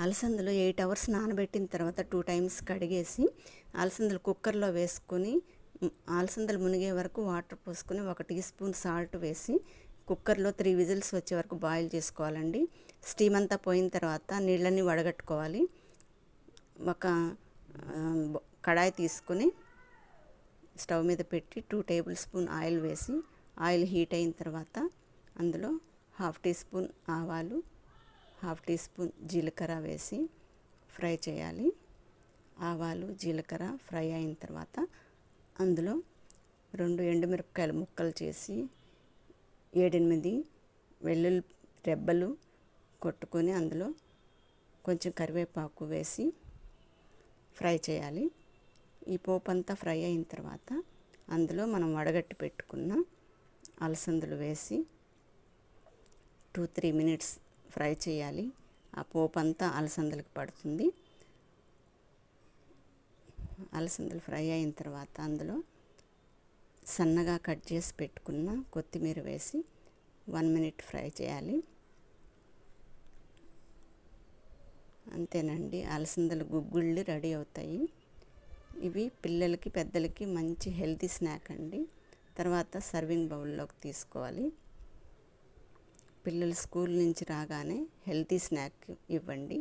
అలసందలు 8 అవర్స్ నానబెట్టిన తర్వాత 2 టైమ్స్ కడిగేసి అలసందలు కుక్కర్లో వేసుకొని అలసందలు మునిగే వరకు వాటర్ పోసుకొని 1 టీ స్పూన్ సాల్ట్ వేసి కుక్కర్లో 3 విజిల్స్ వచ్చే వరకు బాయిల్ చేసుకోవాలండి. స్టీమ్ అంతా పోయిన తర్వాత నీళ్ళని వడగట్టుకోవాలి. ఒక కడాయి తీసుకొని స్టవ్ మీద పెట్టి 2 టేబుల్ స్పూన్ ఆయిల్ వేసి ఆయిల్ హీట్ అయిన తర్వాత అందులో 1/2 టీ స్పూన్ ఆవాలు, 1/2 టీ స్పూన్ జీలకర్ర వేసి ఫ్రై చేయాలి. ఆవాలు జీలకర్ర ఫ్రై అయిన తర్వాత అందులో 2 ఎండుమిరపకాయలు ముక్కలు చేసి 7-8 వెల్లుల్లి రెబ్బలు కొట్టుకొని అందులో కొంచెం కరివేపాకు వేసి ఫ్రై చేయాలి. ఈ పోపు అంతా ఫ్రై అయిన తర్వాత అందులో మనం వడగట్టి పెట్టుకున్న అలసందలు వేసి 2-3 మినిట్స్ ఫ్రై చేయాలి. ఆ పోపు అంతా అలసందలకు పడుతుంది. అలసందలు ఫ్రై అయిన తర్వాత అందులో సన్నగా కట్ చేసి పెట్టుకున్న కొత్తిమీర వేసి 1 మినిట్ ఫ్రై చేయాలి. అంతేనండి, అలసందలు గుగ్గుళ్ళు రెడీ అవుతాయి. ఇవి పిల్లలకి పెద్దలకి మంచి హెల్తీ స్నాక్ అండి. తర్వాత సర్వింగ్ బౌల్లోకి తీసుకోవాలి. పిల్లలు స్కూల్ నుంచి రాగానే హెల్తీ స్నాక్ ఇవ్వండి.